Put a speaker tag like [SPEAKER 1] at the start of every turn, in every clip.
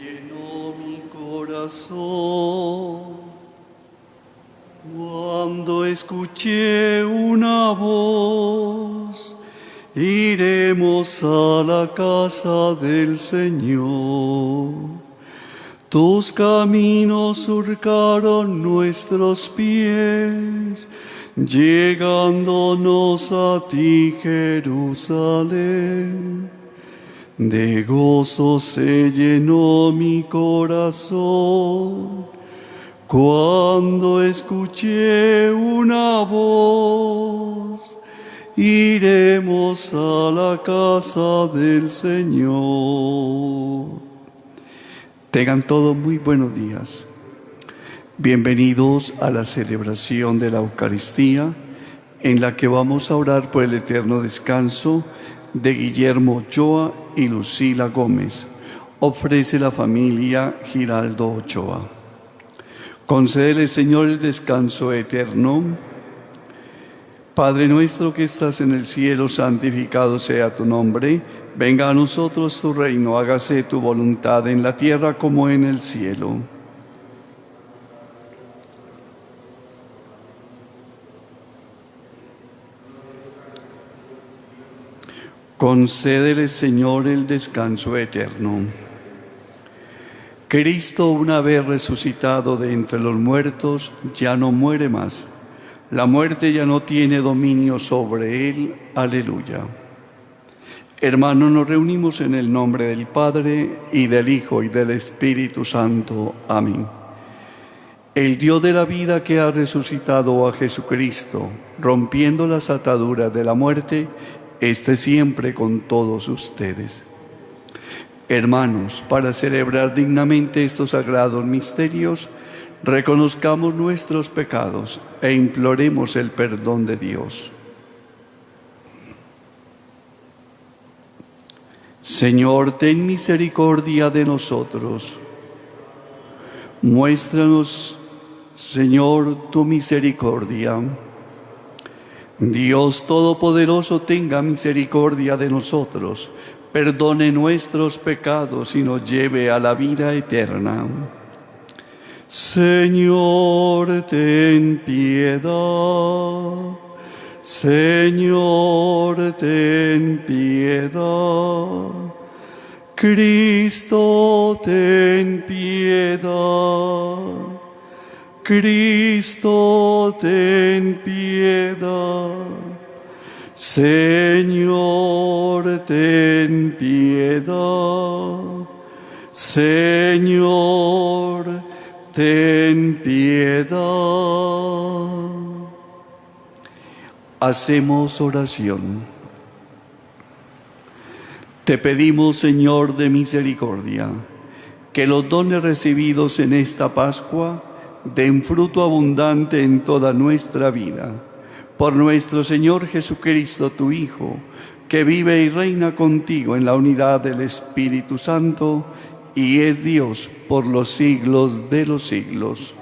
[SPEAKER 1] llenó mi corazón cuando escuché una voz. Iremos a la casa del Señor. Tus caminos surcaron nuestros pies, llegándonos a ti, Jerusalén. De gozo se llenó mi corazón cuando escuché una voz. Iremos a la casa del Señor. Tengan todos muy buenos días. Bienvenidos a la celebración de la Eucaristía, en la que vamos a orar por el eterno descanso de Guillermo Ochoa y Lucila Gómez. Ofrece la familia Giraldo Ochoa. Concédele, Señor, el descanso eterno. Padre nuestro que estás en el cielo, santificado sea tu nombre. Venga a nosotros tu reino, hágase tu voluntad en la tierra como en el cielo. Concédele, Señor, el descanso eterno. Cristo, una vez resucitado de entre los muertos, ya no muere más. La muerte ya no tiene dominio sobre él. Aleluya. Hermanos, nos reunimos en el nombre del Padre, y del Hijo, y del Espíritu Santo. Amén. El Dios de la vida, que ha resucitado a Jesucristo, rompiendo las ataduras de la muerte, esté siempre con todos ustedes. Hermanos, para celebrar dignamente estos sagrados misterios, reconozcamos nuestros pecados e imploremos el perdón de Dios. Señor, ten misericordia de nosotros. Muéstranos, Señor, tu misericordia. Dios Todopoderoso, tenga misericordia de nosotros, perdone nuestros pecados y nos lleve a la vida eterna. Señor, ten piedad. Señor, ten piedad. Cristo, ten piedad. Cristo, ten piedad. Señor, ten piedad. Señor, ten piedad. Hacemos oración. Te pedimos, Señor de misericordia, que los dones recibidos en esta Pascua den fruto abundante en toda nuestra vida. Por nuestro Señor Jesucristo, tu Hijo, que vive y reina contigo en la unidad del Espíritu Santo, y es Dios por los siglos de los siglos.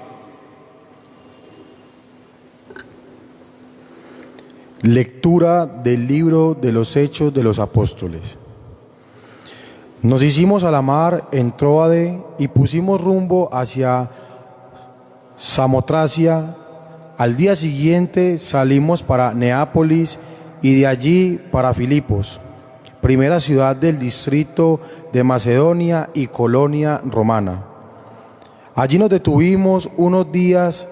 [SPEAKER 2] Lectura del libro de los Hechos de los Apóstoles. Nos hicimos a la mar en Tróade y pusimos rumbo hacia Samotracia. Al día siguiente salimos para Neápolis y de allí para Filipos, primera ciudad del distrito de Macedonia y colonia romana. Allí nos detuvimos unos días.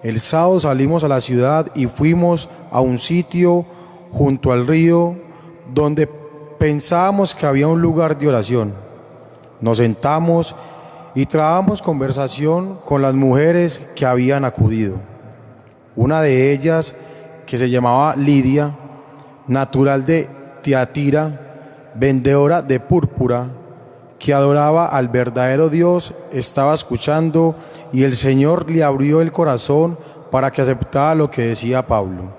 [SPEAKER 2] El sábado salimos a la ciudad y fuimos a un sitio junto al río donde pensábamos que había un lugar de oración. Nos sentamos y trabamos conversación con las mujeres que habían acudido. Una de ellas, que se llamaba Lidia, natural de Tiatira, vendedora de púrpura, que adoraba al verdadero Dios, estaba escuchando y el Señor le abrió el corazón para que aceptara lo que decía Pablo.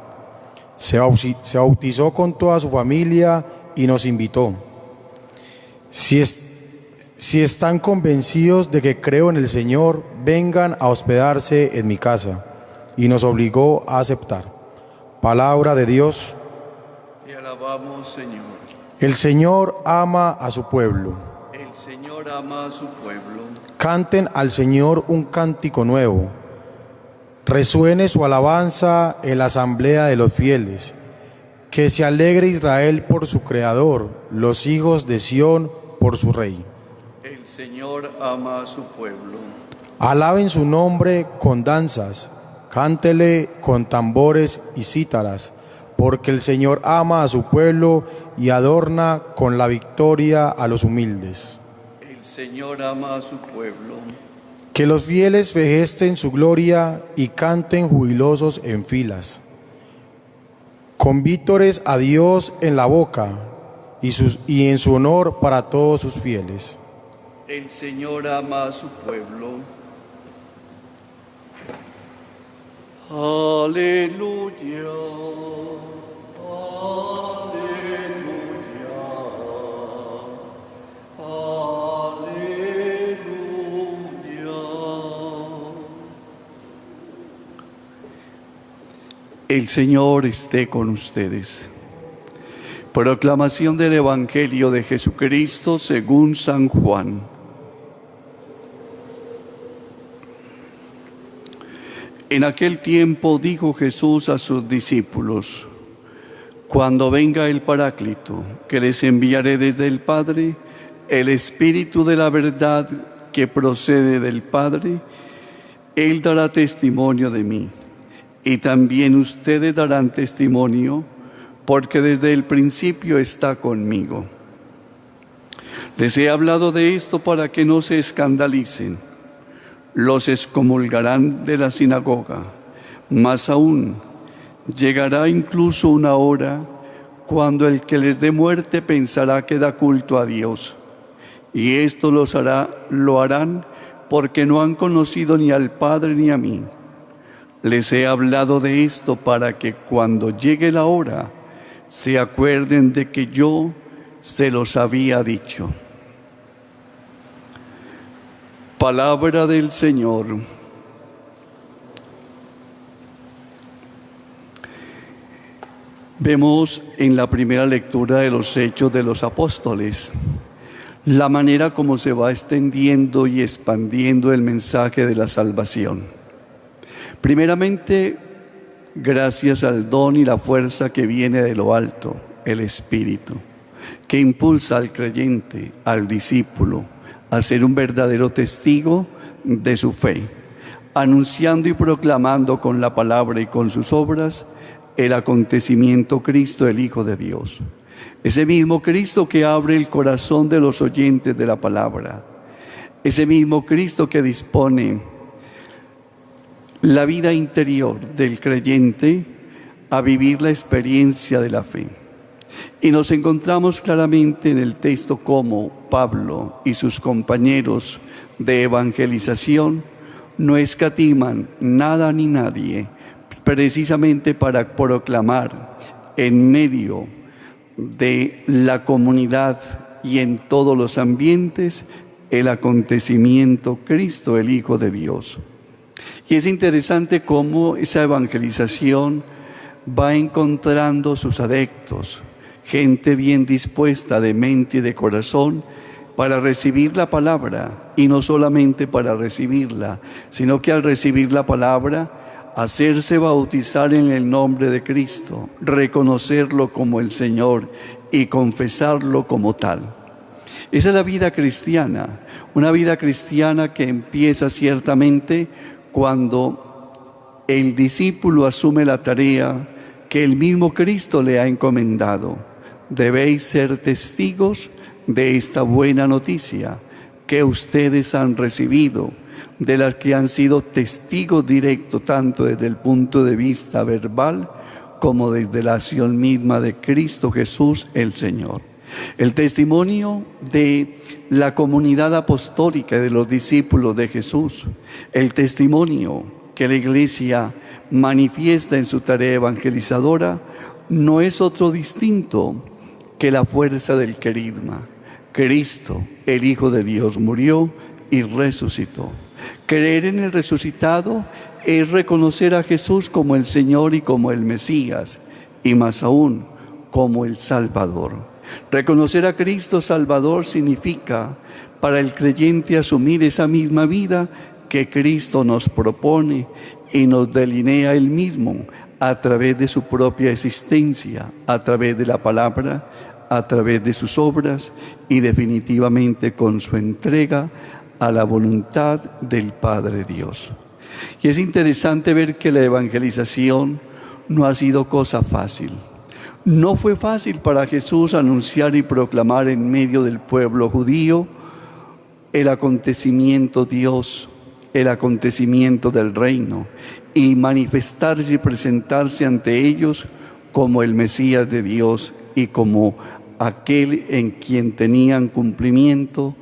[SPEAKER 2] Se bautizó con toda su familia y nos invitó. Si están convencidos de que creo en el Señor, vengan a hospedarse en mi casa. Y nos obligó a aceptar. Palabra de Dios.
[SPEAKER 1] Te alabamos, Señor.
[SPEAKER 2] El Señor ama a su pueblo.
[SPEAKER 1] El Señor ama a su pueblo.
[SPEAKER 2] Canten al Señor un cántico nuevo. Resuene su alabanza en la asamblea de los fieles. Que se alegre Israel por su Creador, los hijos de Sión por su Rey.
[SPEAKER 1] El Señor ama a su pueblo.
[SPEAKER 2] Alaben su nombre con danzas, cántele con tambores y cítaras, porque el Señor ama a su pueblo y adorna con la victoria a los humildes.
[SPEAKER 1] El Señor ama a su pueblo.
[SPEAKER 2] Que los fieles fejesten su gloria y canten jubilosos en filas. Con vítores a Dios en la boca y en su honor para todos sus fieles.
[SPEAKER 1] El Señor ama a su pueblo. Aleluya. Aleluya. Aleluya. El Señor esté con ustedes. Proclamación del Evangelio de Jesucristo según San Juan. En aquel tiempo dijo Jesús a sus discípulos: cuando venga el Paráclito, que les enviaré desde el Padre, el Espíritu de la verdad que procede del Padre, Él dará testimonio de mí. Y también ustedes darán testimonio, porque desde el principio está conmigo. Les he hablado de esto para que no se escandalicen. Los excomulgarán de la sinagoga. Más aún, llegará incluso una hora cuando el que les dé muerte pensará que da culto a Dios. Y esto lo harán porque no han conocido ni al Padre ni a mí. Les he hablado de esto para que cuando llegue la hora se acuerden de que yo se los había dicho. Palabra del Señor. Vemos en la primera lectura de los Hechos de los Apóstoles la manera como se va extendiendo y expandiendo el mensaje de la salvación. Primeramente, gracias al don y la fuerza que viene de lo alto, el Espíritu, que impulsa al creyente, al discípulo, a ser un verdadero testigo de su fe, anunciando y proclamando con la palabra y con sus obras el acontecimiento Cristo, el Hijo de Dios. Ese mismo Cristo que abre el corazón de los oyentes de la palabra. Ese mismo Cristo que dispone la vida interior del creyente a vivir la experiencia de la fe. Y nos encontramos claramente en el texto cómo Pablo y sus compañeros de evangelización no escatiman nada ni nadie precisamente para proclamar en medio de la comunidad y en todos los ambientes el acontecimiento Cristo, el Hijo de Dios. Y es interesante cómo esa evangelización va encontrando sus adeptos, gente bien dispuesta de mente y de corazón para recibir la palabra, y no solamente para recibirla, sino que al recibir la palabra, hacerse bautizar en el nombre de Cristo, reconocerlo como el Señor y confesarlo como tal. Esa es la vida cristiana, una vida cristiana que empieza ciertamente cuando el discípulo asume la tarea que el mismo Cristo le ha encomendado. Debéis ser testigos de esta buena noticia que ustedes han recibido, de las que han sido testigos directos tanto desde el punto de vista verbal como desde la acción misma de Cristo Jesús el Señor. El testimonio de la comunidad apostólica de los discípulos de Jesús, el testimonio que la Iglesia manifiesta en su tarea evangelizadora, no es otro distinto que la fuerza del querigma. Cristo, el Hijo de Dios, murió y resucitó. Creer en el resucitado es reconocer a Jesús como el Señor y como el Mesías, y más aún, como el Salvador. Reconocer a Cristo Salvador significa para el creyente asumir esa misma vida que Cristo nos propone y nos delinea Él mismo a través de su propia existencia, a través de la palabra, a través de sus obras y definitivamente con su entrega a la voluntad del Padre Dios. Y es interesante ver que la evangelización no ha sido cosa fácil. No fue fácil para Jesús anunciar y proclamar en medio del pueblo judío el acontecimiento Dios, el acontecimiento del reino, y manifestarse y presentarse ante ellos como el Mesías de Dios y como aquel en quien tenían cumplimiento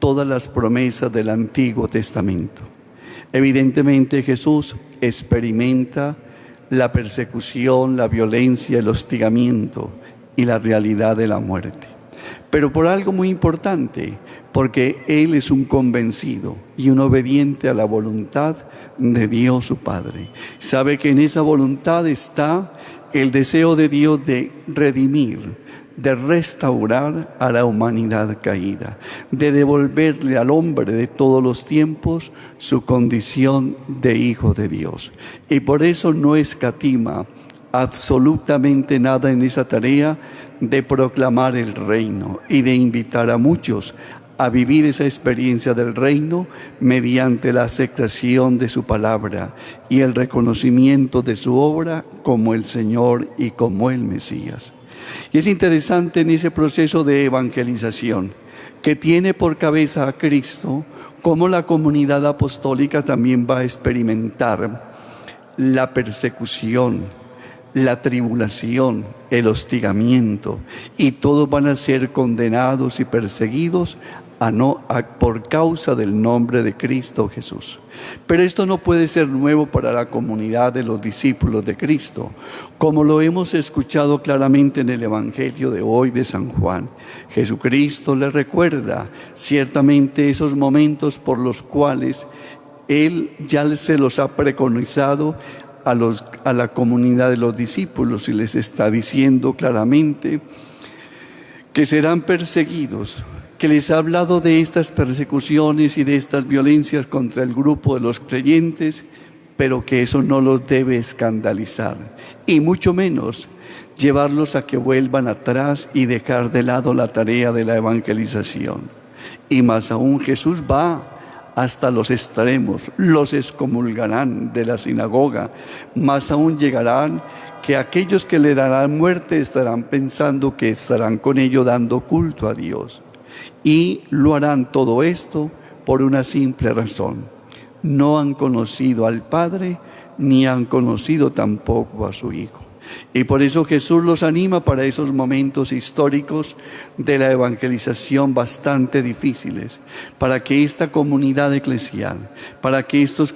[SPEAKER 1] todas las promesas del Antiguo Testamento. Evidentemente Jesús experimenta la persecución, la violencia, el hostigamiento y la realidad de la muerte. Pero por algo muy importante, porque Él es un convencido y un obediente a la voluntad de Dios su Padre. Sabe que en esa voluntad está el deseo de Dios de redimir, de restaurar a la humanidad caída, de devolverle al hombre de todos los tiempos su condición de hijo de Dios. Y por eso no escatima absolutamente nada en esa tarea de proclamar el reino y de invitar a muchos a vivir esa experiencia del reino mediante la aceptación de su palabra y el reconocimiento de su obra como el Señor y como el Mesías. Y es interesante en ese proceso de evangelización que tiene por cabeza a Cristo, cómo la comunidad apostólica también va a experimentar la persecución, la tribulación, el hostigamiento, y todos van a ser condenados y perseguidos por causa del nombre de Cristo Jesús. Pero esto no puede ser nuevo para la comunidad de los discípulos de Cristo, como lo hemos escuchado claramente en el Evangelio de hoy de San Juan. Jesucristo les recuerda ciertamente esos momentos por los cuales Él ya se los ha preconizado a la comunidad de los discípulos y les está diciendo claramente que serán perseguidos, que les ha hablado de estas persecuciones y de estas violencias contra el grupo de los creyentes, pero que eso no los debe escandalizar y mucho menos llevarlos a que vuelvan atrás y dejar de lado la tarea de la evangelización. Y más aún, Jesús va hasta los extremos, los excomulgarán de la sinagoga, más aún llegarán que aquellos que le darán muerte estarán pensando que estarán con ello dando culto a Dios. Y lo harán todo esto por una simple razón: no han conocido al Padre, ni han conocido tampoco a su Hijo. Y por eso Jesús los anima para esos momentos históricos de la evangelización bastante difíciles, para que esta comunidad eclesial, para que estos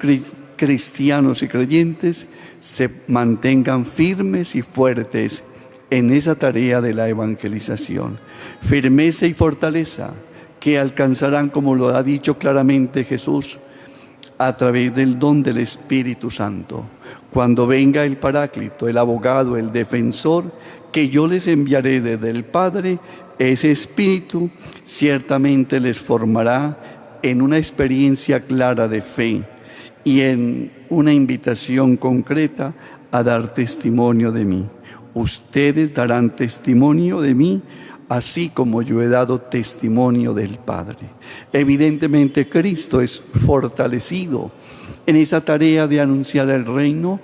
[SPEAKER 1] cristianos y creyentes se mantengan firmes y fuertes en esa tarea de la evangelización. Firmeza y fortaleza que alcanzarán, como lo ha dicho claramente Jesús, a través del don del Espíritu Santo. Cuando venga el Paráclito, el abogado, el defensor, que yo les enviaré desde el Padre, ese Espíritu ciertamente les formará en una experiencia clara de fe y en una invitación concreta a dar testimonio de mí. Ustedes darán testimonio de mí, así como yo he dado testimonio del Padre. Evidentemente Cristo es fortalecido en esa tarea de anunciar el reino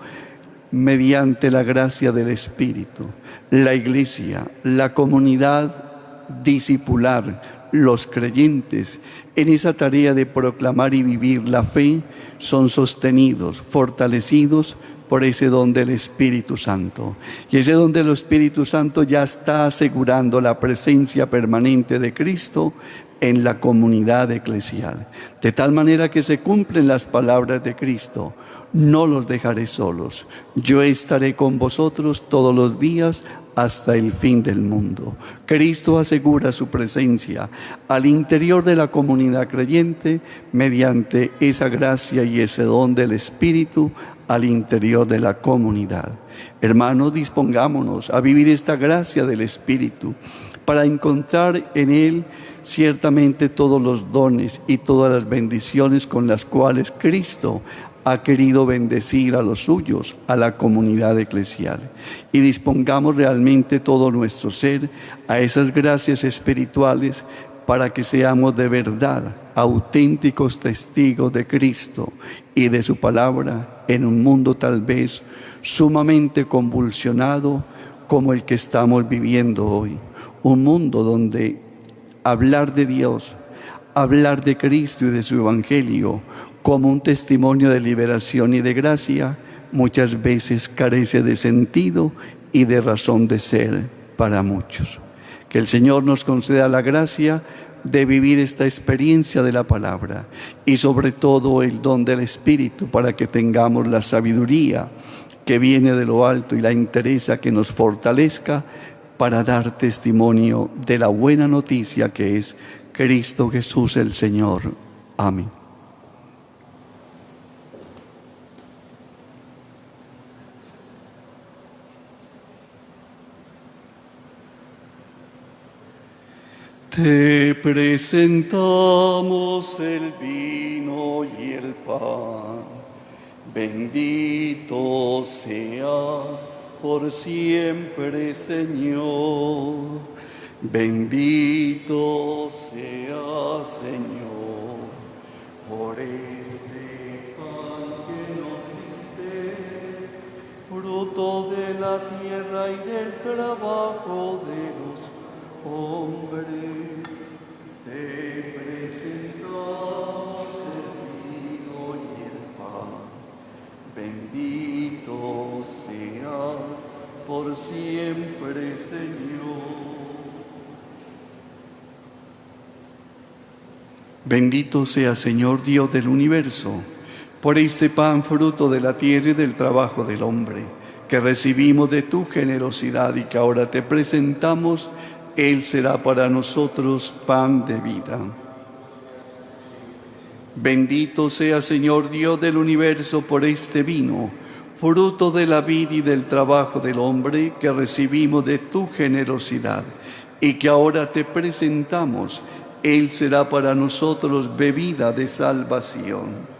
[SPEAKER 1] mediante la gracia del Espíritu. La Iglesia, la comunidad discipular, los creyentes, en esa tarea de proclamar y vivir la fe, son sostenidos, fortalecidos por ese don del Espíritu Santo. Y ese don del Espíritu Santo ya está asegurando la presencia permanente de Cristo en la comunidad eclesial. De tal manera que se cumplen las palabras de Cristo: no los dejaré solos, yo estaré con vosotros todos los días hasta el fin del mundo. Cristo asegura su presencia al interior de la comunidad creyente mediante esa gracia y ese don del Espíritu al interior de la comunidad. Hermanos, dispongámonos a vivir esta gracia del Espíritu para encontrar en Él ciertamente todos los dones y todas las bendiciones con las cuales Cristo ha querido bendecir a los suyos, a la comunidad eclesial. Y dispongamos realmente todo nuestro ser a esas gracias espirituales para que seamos de verdad auténticos testigos de Cristo y de su palabra en un mundo tal vez sumamente convulsionado como el que estamos viviendo hoy. Un mundo donde hablar de Dios, hablar de Cristo y de su Evangelio como un testimonio de liberación y de gracia, muchas veces carece de sentido y de razón de ser para muchos. Que el Señor nos conceda la gracia de vivir esta experiencia de la palabra y sobre todo el don del Espíritu para que tengamos la sabiduría que viene de lo alto y la entereza que nos fortalezca para dar testimonio de la buena noticia que es Cristo Jesús el Señor. Amén. Te presentamos el vino y el pan. Bendito seas por siempre, Señor. Bendito seas, Señor, por este pan que nos diste, fruto de la tierra y del trabajo de los hombres. Te presentamos el vino y el pan. Bendito seas por siempre, Señor. Bendito sea, Señor Dios del universo, por este pan fruto de la tierra y del trabajo del hombre, que recibimos de tu generosidad y que ahora te presentamos. Él será para nosotros pan de vida. Bendito sea, Señor Dios del universo, por este vino, fruto de la vida y del trabajo del hombre, que recibimos de tu generosidad y que ahora te presentamos. Él será para nosotros bebida de salvación.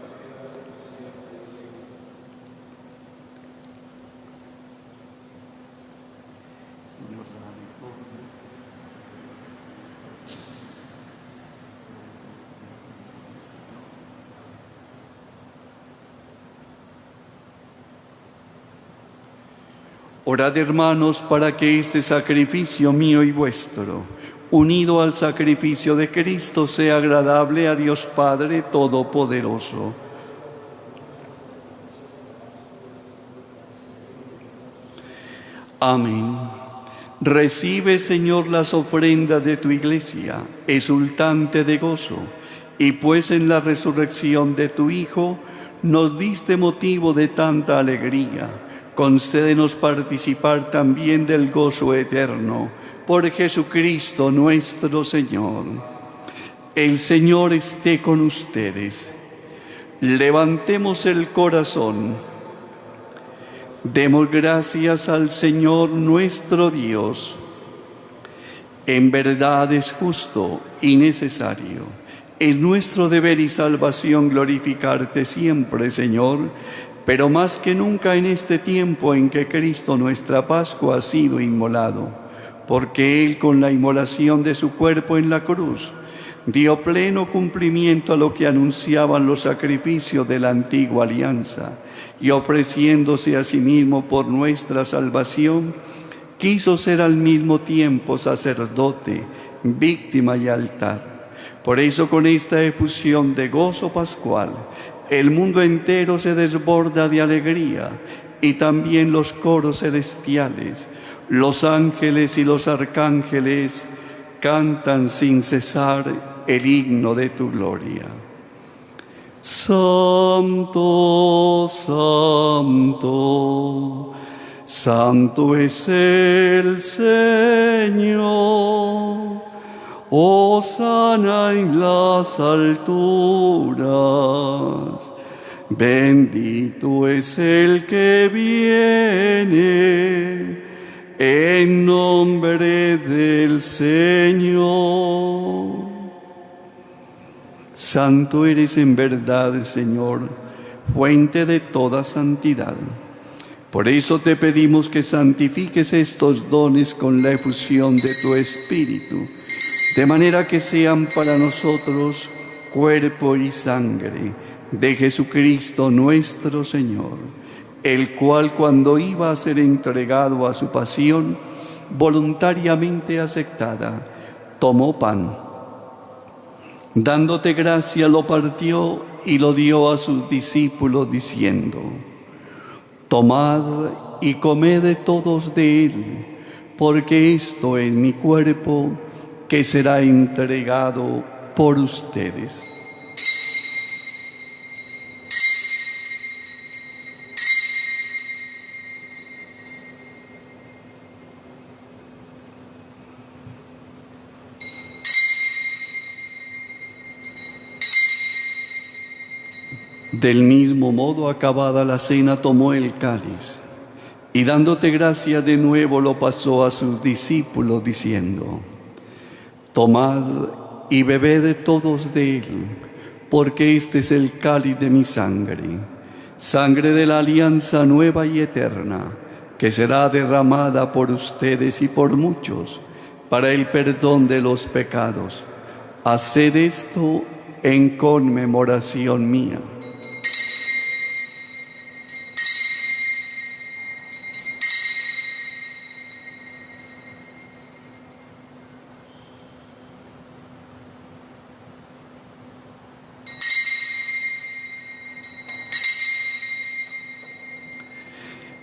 [SPEAKER 1] Orad, hermanos, para que este sacrificio mío y vuestro, unido al sacrificio de Cristo, sea agradable a Dios Padre Todopoderoso. Amén. Recibe, Señor, las ofrendas de tu Iglesia, exultante de gozo, y pues en la resurrección de tu Hijo nos diste motivo de tanta alegría. Concédenos participar también del gozo eterno, por Jesucristo nuestro Señor. El Señor esté con ustedes. Levantemos el corazón. Demos gracias al Señor nuestro Dios. En verdad es justo y necesario. Es nuestro deber y salvación glorificarte siempre, Señor, pero más que nunca en este tiempo en que Cristo nuestra Pascua ha sido inmolado, porque Él con la inmolación de su cuerpo en la cruz dio pleno cumplimiento a lo que anunciaban los sacrificios de la antigua alianza, y ofreciéndose a sí mismo por nuestra salvación, quiso ser al mismo tiempo sacerdote, víctima y altar. Por eso, con esta efusión de gozo pascual, el mundo entero se desborda de alegría, y también los coros celestiales, los ángeles y los arcángeles cantan sin cesar el himno de tu gloria. Santo, santo, santo es el Señor. Hosana en las alturas. Bendito es el que viene en nombre del Señor. Santo eres en verdad, Señor, fuente de toda santidad. Por eso te pedimos que santifiques estos dones con la efusión de tu Espíritu, de manera que sean para nosotros cuerpo y sangre de Jesucristo nuestro Señor, el cual cuando iba a ser entregado a su pasión, voluntariamente aceptada, tomó pan. Dándote gracia, lo partió y lo dio a sus discípulos, diciendo: Tomad y comed todos de él, porque esto es mi cuerpo, que será entregado por ustedes. Del mismo modo, acabada la cena, tomó el cáliz y dándote gracia de nuevo lo pasó a sus discípulos, diciendo: Tomad y bebed todos de él, porque este es el cáliz de mi sangre, sangre de la alianza nueva y eterna, que será derramada por ustedes y por muchos para el perdón de los pecados. Haced esto en conmemoración mía.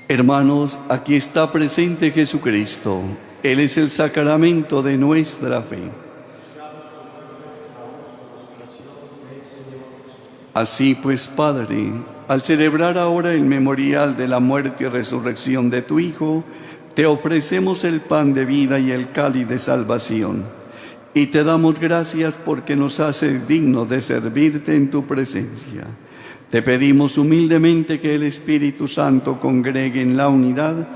[SPEAKER 1] Hermanos, aquí está presente Jesucristo. Él es el sacramento de nuestra fe. Así pues, Padre, al celebrar ahora el memorial de la muerte y resurrección de tu Hijo, te ofrecemos el pan de vida y el cáliz de salvación. Y te damos gracias porque nos haces dignos de servirte en tu presencia. Te pedimos humildemente que el Espíritu Santo congregue en la unidad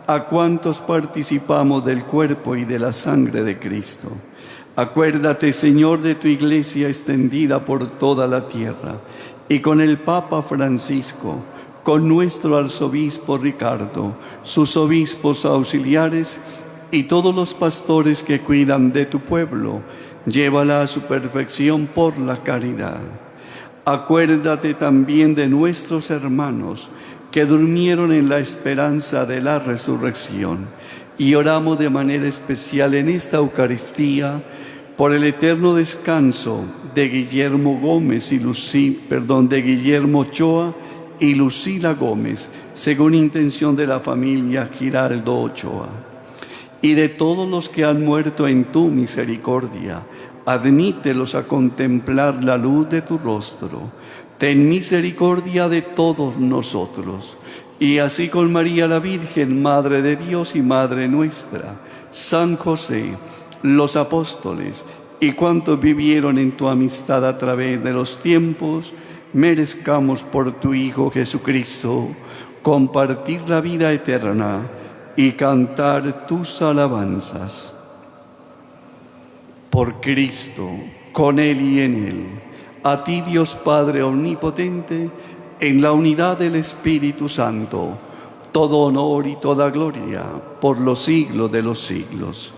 [SPEAKER 1] a cuantos participamos del cuerpo y de la sangre de Cristo. Acuérdate, Señor, de tu Iglesia extendida por toda la tierra, y con el Papa Francisco, con nuestro arzobispo Ricardo, sus obispos auxiliares y todos los pastores que cuidan de tu pueblo. Llévala a su perfección por la caridad. Acuérdate también de nuestros hermanos que durmieron en la esperanza de la resurrección, y oramos de manera especial en esta Eucaristía por el eterno descanso de Guillermo Ochoa y Lucila Gómez, según intención de la familia Giraldo Ochoa, y de todos los que han muerto en tu misericordia. Admítelos a contemplar la luz de tu rostro. Ten misericordia de todos nosotros. Y así con María la Virgen, Madre de Dios y Madre nuestra, San José, los apóstoles y cuantos vivieron en tu amistad a través de los tiempos, merezcamos por tu Hijo Jesucristo compartir la vida eterna y cantar tus alabanzas. Por Cristo, con Él y en Él, a ti Dios Padre Omnipotente, en la unidad del Espíritu Santo, todo honor y toda gloria por los siglos de los siglos.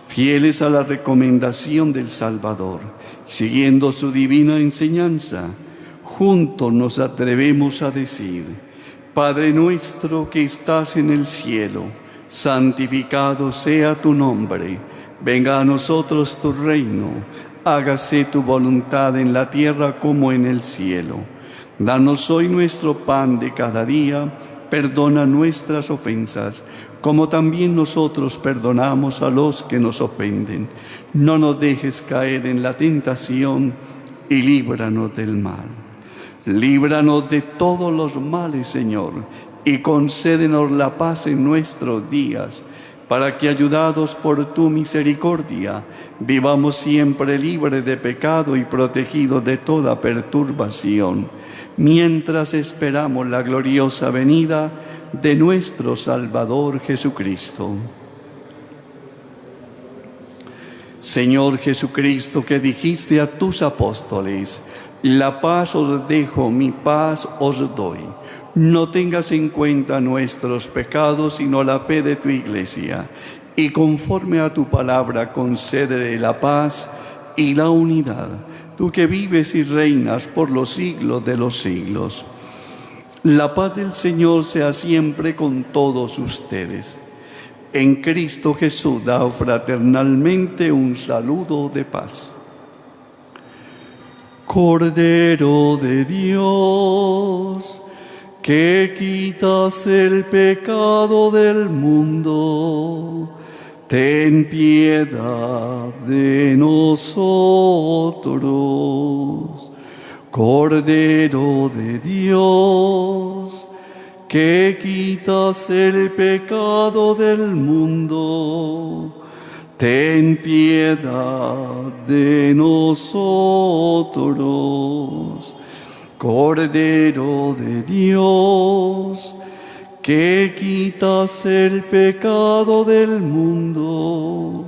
[SPEAKER 1] Fieles a la recomendación del Salvador, siguiendo su divina enseñanza, juntos nos atrevemos a decir: Padre nuestro que estás en el cielo, santificado sea tu nombre. Venga a nosotros tu reino, hágase tu voluntad en la tierra como en el cielo. Danos hoy nuestro pan de cada día, perdona nuestras ofensas, como también nosotros perdonamos a los que nos ofenden. No nos dejes caer en la tentación y líbranos del mal. Líbranos de todos los males, Señor, y concédenos la paz en nuestros días, para que, ayudados por tu misericordia, vivamos siempre libres de pecado y protegidos de toda perturbación, mientras esperamos la gloriosa venida de nuestro Salvador Jesucristo. Señor Jesucristo, que dijiste a tus apóstoles, la paz os dejo, mi paz os doy. No tengas en cuenta nuestros pecados, sino la fe de tu Iglesia, y conforme a tu palabra concédele la paz y la unidad, tú que vives y reinas por los siglos de los siglos. La paz del Señor sea siempre con todos ustedes. En Cristo Jesús da fraternalmente un saludo de paz. Cordero de Dios, que quitas el pecado del mundo, ten piedad de nosotros. Cordero de Dios, que quitas el pecado del mundo, ten piedad de nosotros. Cordero de Dios, que quitas el pecado del mundo,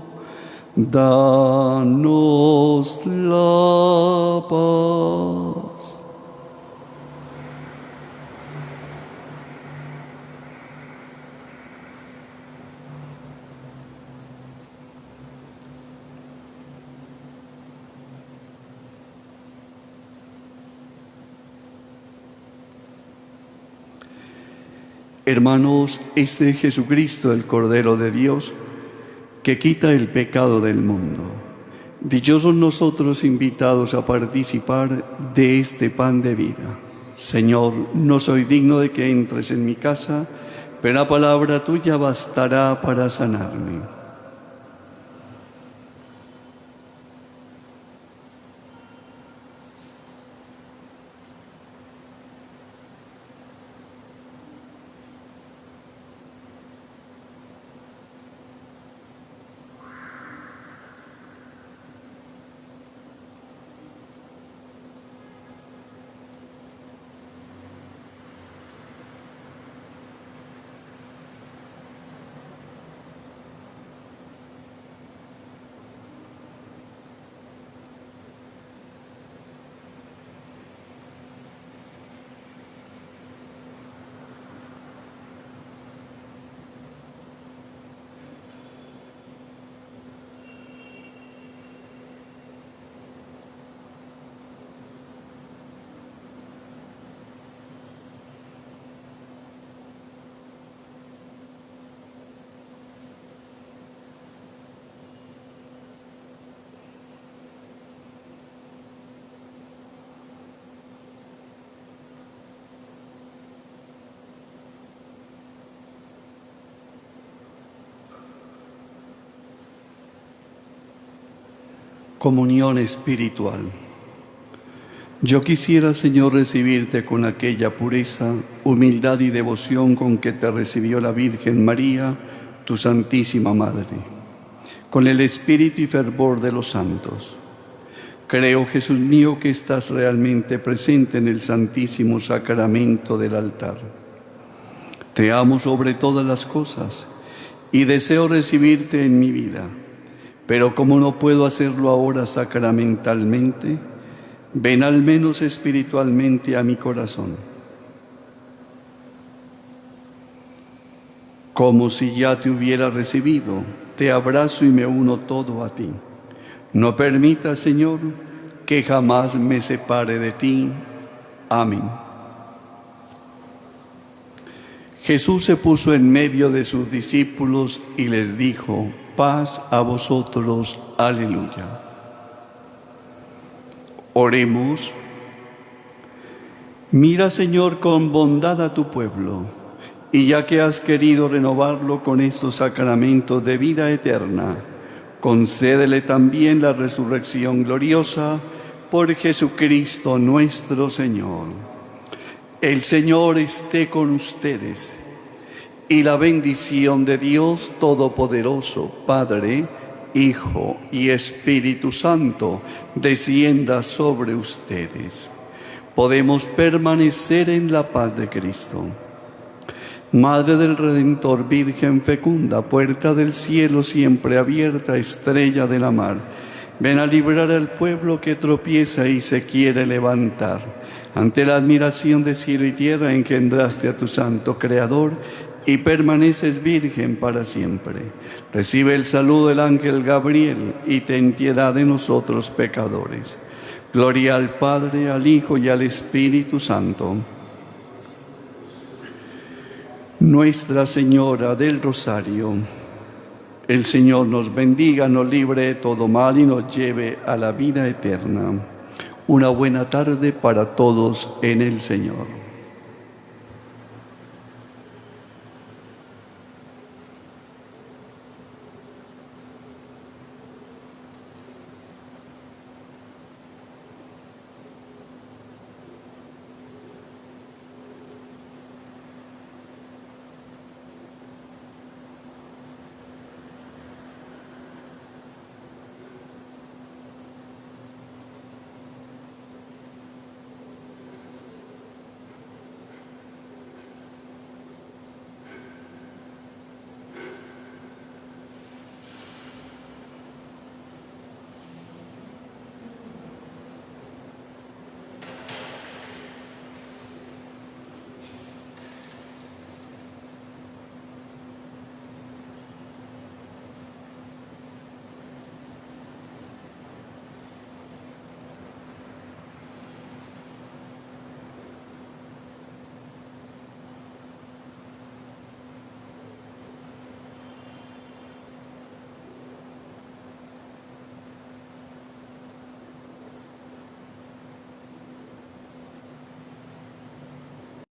[SPEAKER 1] danos la paz. Hermanos, este es Jesucristo, el Cordero de Dios, que quita el pecado del mundo. Dichosos nosotros invitados a participar de este pan de vida. Señor, no soy digno de que entres en mi casa, pero la palabra tuya bastará para sanarme. Comunión espiritual. Yo quisiera, Señor, recibirte con aquella pureza, humildad y devoción con que te recibió la Virgen María, tu Santísima Madre, con el espíritu y fervor de los santos. Creo, Jesús mío, que estás realmente presente en el Santísimo Sacramento del altar. Te amo sobre todas las cosas y deseo recibirte en mi vida. Pero como no puedo hacerlo ahora sacramentalmente, ven al menos espiritualmente a mi corazón. Como si ya te hubiera recibido, te abrazo y me uno todo a ti. No permita, Señor, que jamás me separe de ti. Amén. Jesús se puso en medio de sus discípulos y les dijo: paz a vosotros. Aleluya. Oremos. Mira, Señor, con bondad a tu pueblo, y ya que has querido renovarlo con estos sacramentos de vida eterna, concédele también la resurrección gloriosa por Jesucristo nuestro Señor. El Señor esté con ustedes. Y la bendición de Dios Todopoderoso, Padre, Hijo y Espíritu Santo, descienda sobre ustedes. Podemos permanecer en la paz de Cristo. Madre del Redentor, Virgen fecunda, puerta del cielo siempre abierta, estrella de la mar, ven a librar al pueblo que tropieza y se quiere levantar. Ante la admiración de cielo y tierra engendraste a tu santo Creador y permaneces virgen para siempre. Recibe el saludo del ángel Gabriel y ten piedad de nosotros pecadores. Gloria al Padre, al Hijo y al Espíritu Santo. Nuestra Señora del Rosario, el Señor nos bendiga, nos libre de todo mal y nos lleve a la vida eterna. Una buena tarde para todos en el Señor.